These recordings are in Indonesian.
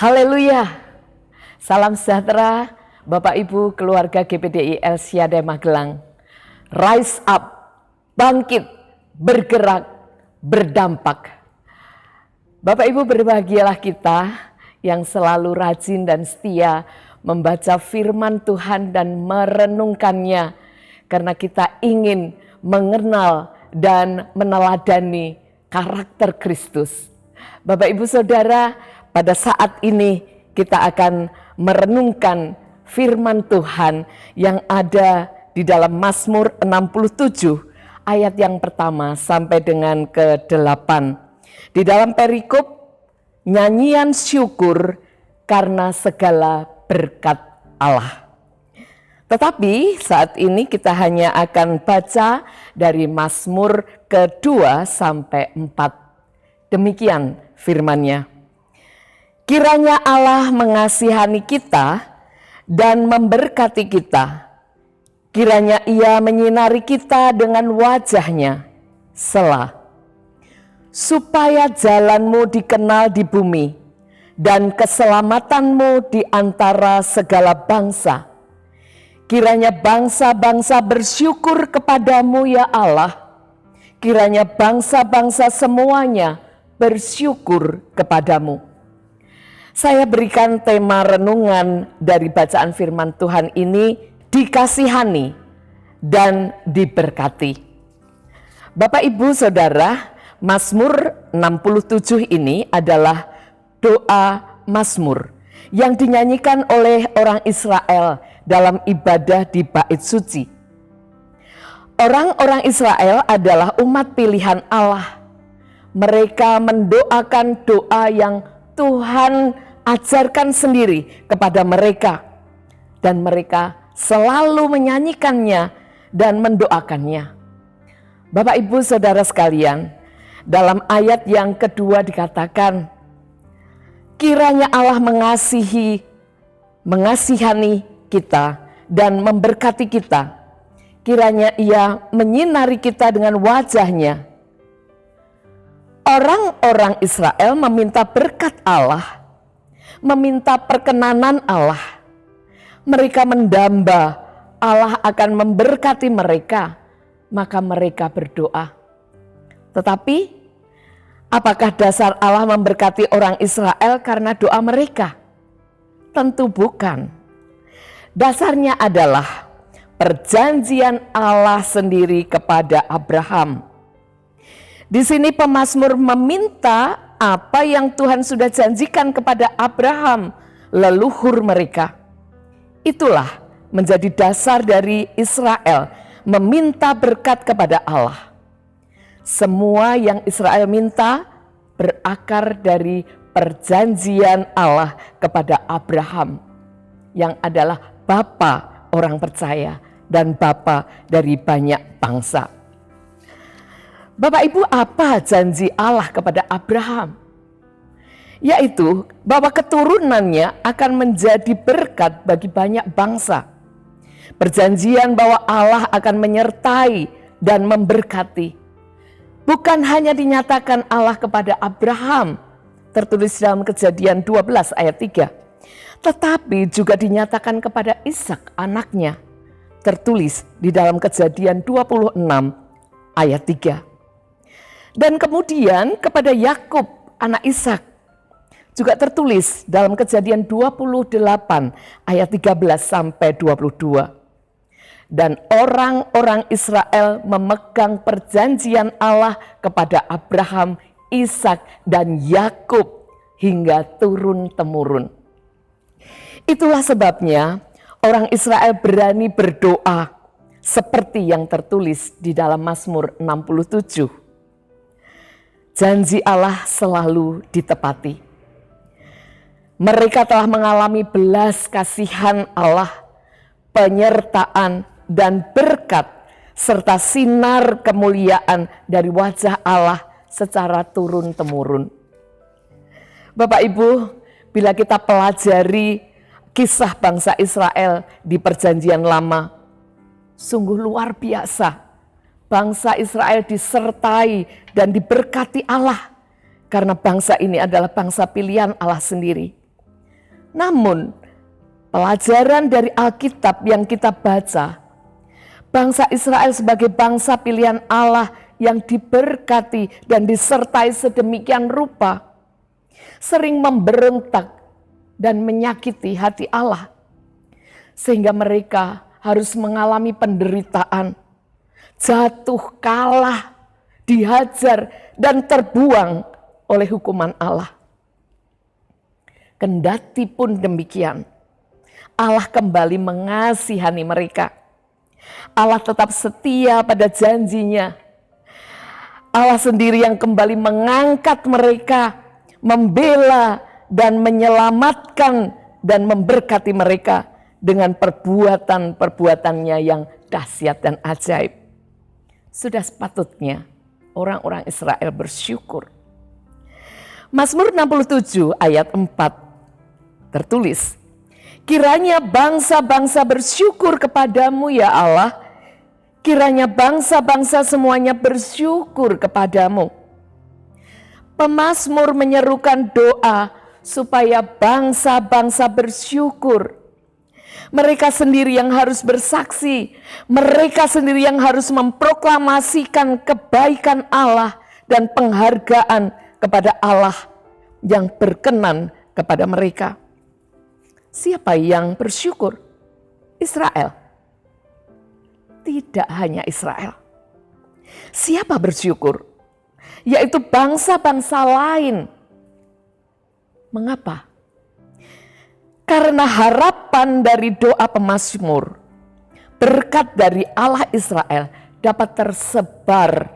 Haleluya. Salam sejahtera Bapak Ibu keluarga GPDI El Syadai Magelang. Rise up, bangkit, bergerak, berdampak. Bapak Ibu, berbahagialah kita yang selalu rajin dan setia membaca firman Tuhan dan merenungkannya, karena kita ingin mengenal dan meneladani karakter Kristus. Bapak Ibu Saudara, pada saat ini kita akan merenungkan firman Tuhan yang ada di dalam Mazmur 67 ayat yang pertama sampai dengan ke-8. Di dalam perikop nyanyian syukur karena segala berkat Allah. Tetapi saat ini kita hanya akan baca dari Mazmur ke-2 sampai 4. Demikian firman-Nya. Kiranya Allah mengasihani kita dan memberkati kita. Kiranya Ia menyinari kita dengan wajah-Nya, Selah. Supaya jalanmu dikenal di bumi dan keselamatanmu di antara segala bangsa. Kiranya bangsa-bangsa bersyukur kepadamu ya Allah. Kiranya bangsa-bangsa semuanya bersyukur kepadamu. Saya berikan tema renungan dari bacaan firman Tuhan ini, dikasihani dan diberkati. Bapak Ibu Saudara, Mazmur 67 ini adalah doa Mazmur yang dinyanyikan oleh orang Israel dalam ibadah di Bait Suci. Orang-orang Israel adalah umat pilihan Allah. Mereka mendoakan doa yang Tuhan ajarkan sendiri kepada mereka, dan mereka selalu menyanyikannya dan mendoakannya. Bapak Ibu Saudara sekalian, dalam ayat yang kedua dikatakan, kiranya Allah mengasihani kita dan memberkati kita. Kiranya Ia menyinari kita dengan wajah-Nya. Orang-orang Israel meminta berkat Allah, meminta perkenanan Allah. Mereka mendamba Allah akan memberkati mereka, maka mereka berdoa. Tetapi, apakah dasar Allah memberkati orang Israel karena doa mereka? Tentu bukan. Dasarnya adalah perjanjian Allah sendiri kepada Abraham. Di sini pemazmur meminta apa yang Tuhan sudah janjikan kepada Abraham, leluhur mereka. Itulah menjadi dasar dari Israel meminta berkat kepada Allah. Semua yang Israel minta berakar dari perjanjian Allah kepada Abraham, yang adalah bapa orang percaya dan bapa dari banyak bangsa. Bapak Ibu, apa janji Allah kepada Abraham? Yaitu bahwa keturunannya akan menjadi berkat bagi banyak bangsa. Perjanjian bahwa Allah akan menyertai dan memberkati. Bukan hanya dinyatakan Allah kepada Abraham, tertulis dalam Kejadian 12 ayat 3. Tetapi juga dinyatakan kepada Ishak anaknya, tertulis di dalam Kejadian 26 ayat 3. Dan kemudian kepada Yakub anak Ishak juga tertulis dalam Kejadian 28 ayat 13 sampai 22. Dan orang-orang Israel memegang perjanjian Allah kepada Abraham, Ishak dan Yakub hingga turun-temurun. Itulah sebabnya orang Israel berani berdoa seperti yang tertulis di dalam Mazmur 67. Janji Allah selalu ditepati. Mereka telah mengalami belas kasihan Allah, penyertaan dan berkat, serta sinar kemuliaan dari wajah Allah secara turun-temurun. Bapak Ibu, bila kita pelajari kisah bangsa Israel di Perjanjian Lama, sungguh luar biasa. Bangsa Israel disertai dan diberkati Allah, karena bangsa ini adalah bangsa pilihan Allah sendiri. Namun, pelajaran dari Alkitab yang kita baca, bangsa Israel sebagai bangsa pilihan Allah yang diberkati dan disertai sedemikian rupa, sering memberontak dan menyakiti hati Allah. Sehingga mereka harus mengalami penderitaan, jatuh kalah, dihajar, dan terbuang oleh hukuman Allah. Kendati pun demikian, Allah kembali mengasihani mereka. Allah tetap setia pada janjinya. Allah sendiri yang kembali mengangkat mereka, membela dan menyelamatkan dan memberkati mereka dengan perbuatan-perbuatannya yang dahsyat dan ajaib. Sudah sepatutnya orang-orang Israel bersyukur. Mazmur 67 ayat 4 tertulis, kiranya bangsa-bangsa bersyukur kepadamu ya Allah, kiranya bangsa-bangsa semuanya bersyukur kepadamu. Pemazmur menyerukan doa supaya bangsa-bangsa bersyukur. Mereka sendiri yang harus bersaksi, mereka sendiri yang harus memproklamasikan kebaikan Allah dan penghargaan kepada Allah yang berkenan kepada mereka. Siapa yang bersyukur? Israel. Tidak hanya Israel. Siapa bersyukur? Yaitu bangsa-bangsa lain. Mengapa? Karena harapan dari doa pemazmur, berkat dari Allah Israel dapat tersebar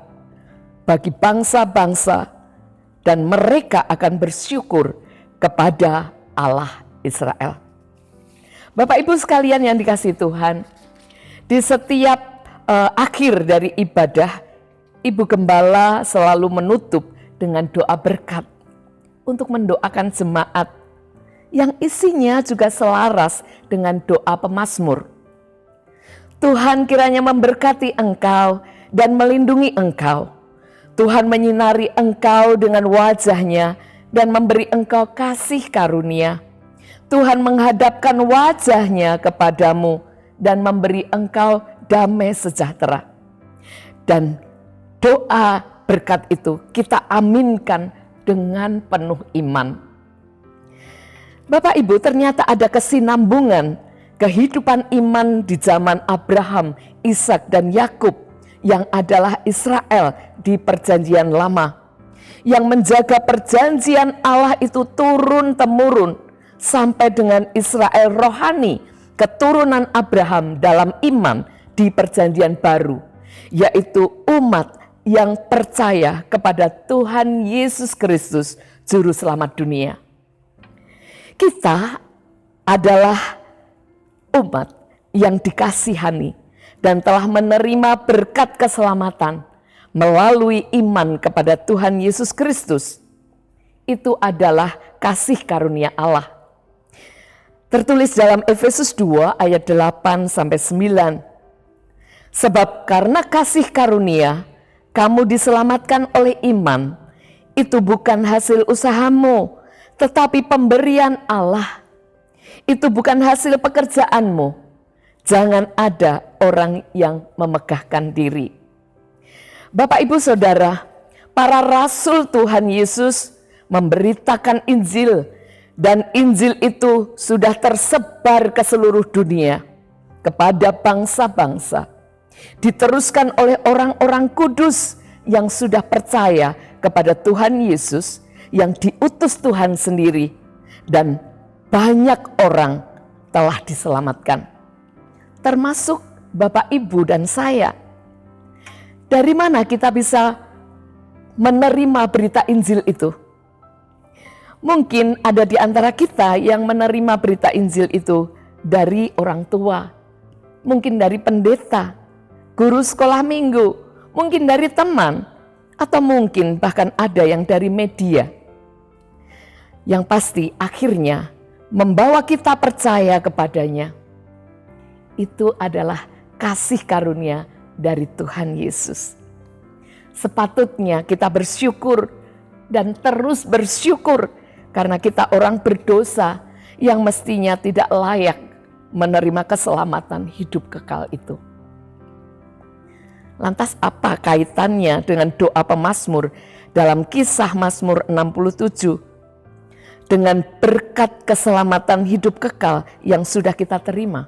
bagi bangsa-bangsa dan mereka akan bersyukur kepada Allah Israel. Bapak Ibu sekalian yang dikasihi Tuhan, di setiap akhir dari ibadah, Ibu Gembala selalu menutup dengan doa berkat untuk mendoakan jemaat yang isinya juga selaras dengan doa pemazmur. Tuhan kiranya memberkati engkau dan melindungi engkau. Tuhan menyinari engkau dengan wajah-Nya dan memberi engkau kasih karunia. Tuhan menghadapkan wajah-Nya kepadamu dan memberi engkau damai sejahtera. Dan doa berkat itu kita aminkan dengan penuh iman. Bapak Ibu, ternyata ada kesinambungan kehidupan iman di zaman Abraham, Ishak dan Yakub yang adalah Israel di perjanjian lama. Yang menjaga perjanjian Allah itu turun-temurun sampai dengan Israel rohani, keturunan Abraham dalam iman di perjanjian baru, yaitu umat yang percaya kepada Tuhan Yesus Kristus, Juru Selamat dunia. Kita adalah umat yang dikasihani dan telah menerima berkat keselamatan melalui iman kepada Tuhan Yesus Kristus. Itu adalah kasih karunia Allah. Tertulis dalam Efesus 2 ayat 8-9. Sebab karena kasih karunia, kamu diselamatkan oleh iman. Itu bukan hasil usahamu, tetapi pemberian Allah. Itu bukan hasil pekerjaanmu. Jangan ada orang yang memegahkan diri. Bapak Ibu Saudara, para rasul Tuhan Yesus memberitakan Injil, dan Injil itu sudah tersebar ke seluruh dunia kepada bangsa-bangsa. Diteruskan oleh orang-orang kudus yang sudah percaya kepada Tuhan Yesus yang diutus Tuhan sendiri, dan banyak orang telah diselamatkan. Termasuk Bapak, Ibu, dan saya. Dari mana kita bisa menerima berita Injil itu? Mungkin ada di antara kita yang menerima berita Injil itu dari orang tua, mungkin dari pendeta, guru sekolah minggu, mungkin dari teman, atau mungkin bahkan ada yang dari media. Yang pasti akhirnya membawa kita percaya kepadanya. Itu adalah kasih karunia dari Tuhan Yesus. Sepatutnya kita bersyukur dan terus bersyukur karena kita orang berdosa yang mestinya tidak layak menerima keselamatan hidup kekal itu. Lantas apa kaitannya dengan doa pemazmur dalam Kisah Mazmur 67 dengan berkat keselamatan hidup kekal yang sudah kita terima?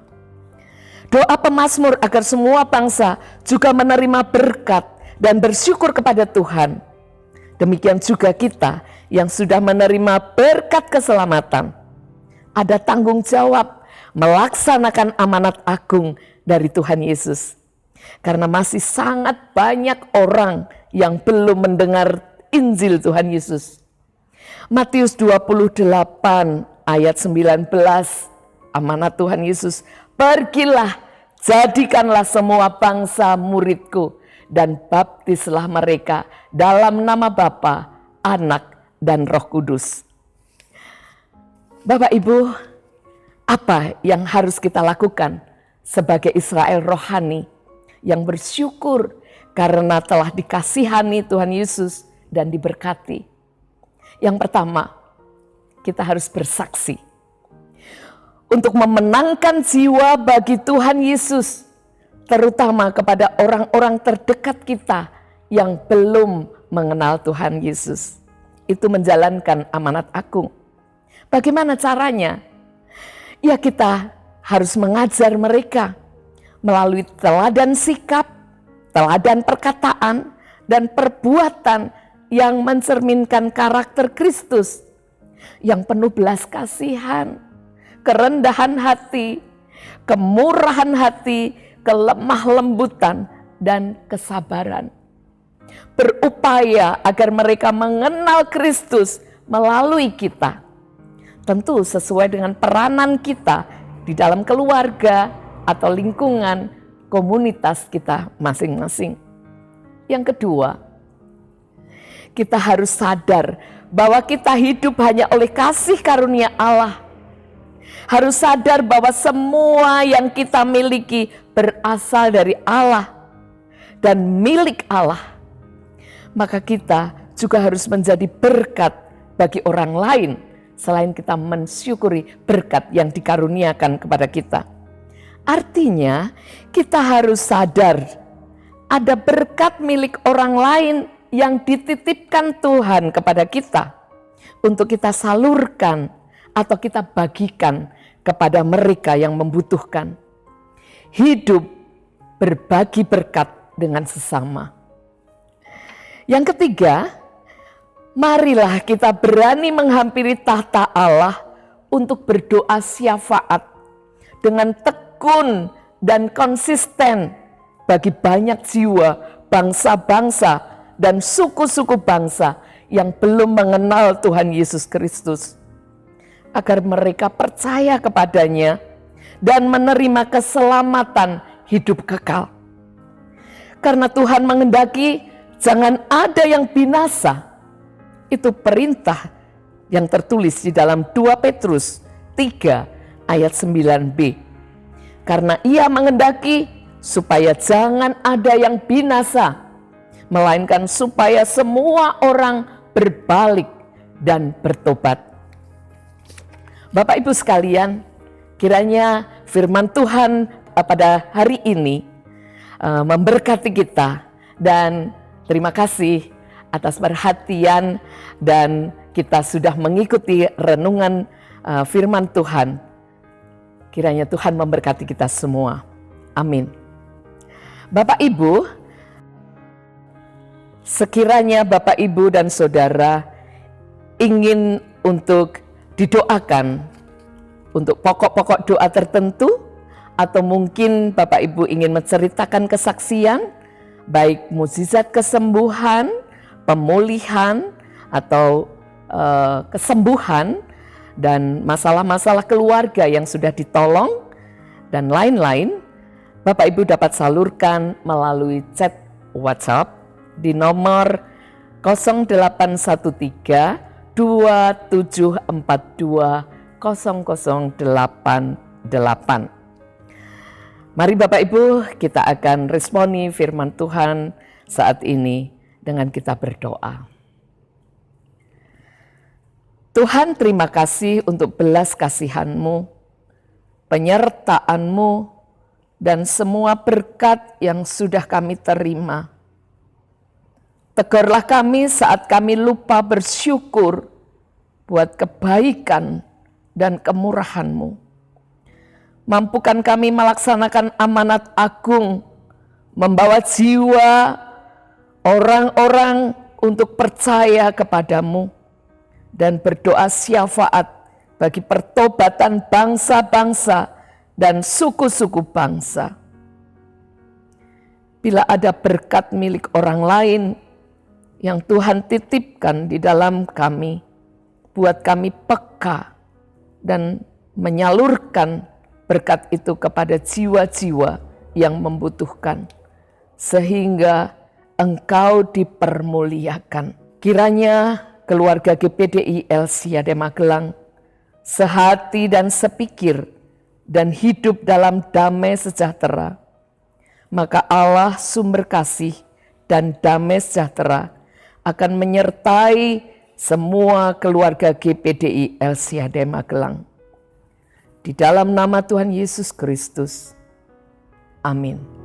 Doa pemazmur agar semua bangsa juga menerima berkat dan bersyukur kepada Tuhan. Demikian juga kita yang sudah menerima berkat keselamatan, ada tanggung jawab melaksanakan amanat agung dari Tuhan Yesus. Karena masih sangat banyak orang yang belum mendengar Injil Tuhan Yesus. Matius 28 ayat 19, amanat Tuhan Yesus, pergilah, jadikanlah semua bangsa muridku, dan baptislah mereka dalam nama Bapa, Anak, dan Roh Kudus. Bapak Ibu, apa yang harus kita lakukan sebagai Israel rohani yang bersyukur karena telah dikasihani Tuhan Yesus dan diberkati? Yang pertama, kita harus bersaksi untuk memenangkan jiwa bagi Tuhan Yesus, terutama kepada orang-orang terdekat kita yang belum mengenal Tuhan Yesus. Itu menjalankan amanat agung. Bagaimana caranya? Ya, kita harus mengajar mereka melalui teladan sikap, teladan perkataan, dan perbuatan yang mencerminkan karakter Kristus yang penuh belas kasihan, kerendahan hati, kemurahan hati, kelemah lembutan, dan kesabaran. Berupaya agar mereka mengenal Kristus melalui kita. Tentu sesuai dengan peranan kita di dalam keluarga atau lingkungan komunitas kita masing-masing. Yang kedua, kita harus sadar bahwa kita hidup hanya oleh kasih karunia Allah. Harus sadar bahwa semua yang kita miliki berasal dari Allah dan milik Allah. Maka kita juga harus menjadi berkat bagi orang lain selain kita mensyukuri berkat yang dikaruniakan kepada kita. Artinya kita harus sadar ada berkat milik orang lain yang dititipkan Tuhan kepada kita untuk kita salurkan atau kita bagikan kepada mereka yang membutuhkan. Hidup berbagi berkat dengan sesama. Yang ketiga, marilah kita berani menghampiri tahta Allah untuk berdoa syafaat dengan tekun dan konsisten bagi banyak jiwa, bangsa-bangsa, dan suku-suku bangsa yang belum mengenal Tuhan Yesus Kristus, agar mereka percaya kepadanya dan menerima keselamatan hidup kekal. Karena Tuhan menghendaki jangan ada yang binasa. Itu perintah yang tertulis di dalam 2 Petrus 3 ayat 9b. Karena Ia menghendaki supaya jangan ada yang binasa, melainkan supaya semua orang berbalik dan bertobat. Bapak Ibu sekalian, kiranya firman Tuhan pada hari ini memberkati kita, dan terima kasih atas perhatian dan kita sudah mengikuti renungan firman Tuhan. Kiranya Tuhan memberkati kita semua. Amin. Bapak Ibu, sekiranya Bapak Ibu dan Saudara ingin untuk didoakan untuk pokok-pokok doa tertentu, atau mungkin Bapak Ibu ingin menceritakan kesaksian, baik mukjizat kesembuhan, pemulihan, atau kesembuhan, dan masalah-masalah keluarga yang sudah ditolong, dan lain-lain, Bapak Ibu dapat salurkan melalui chat WhatsApp di nomor 0813 2742 0088. Mari Bapak Ibu, kita akan responi firman Tuhan saat ini dengan kita berdoa. Tuhan, terima kasih untuk belas kasihan-Mu, penyertaan-Mu, dan semua berkat yang sudah kami terima. Tegurlah kami saat kami lupa bersyukur buat kebaikan dan kemurahan-Mu. Mampukan kami melaksanakan amanat agung, membawa jiwa orang-orang untuk percaya kepadamu, dan berdoa syafaat bagi pertobatan bangsa-bangsa dan suku-suku bangsa. Bila ada berkat milik orang lain yang Tuhan titipkan di dalam kami, buat kami peka dan menyalurkan berkat itu kepada jiwa-jiwa yang membutuhkan, sehingga Engkau dipermuliakan. Kiranya keluarga GPDI El Siade Magelang sehati dan sepikir dan hidup dalam damai sejahtera. Maka Allah sumber kasih dan damai sejahtera akan menyertai semua keluarga GPDI El Siade Magelang. Di dalam nama Tuhan Yesus Kristus. Amin.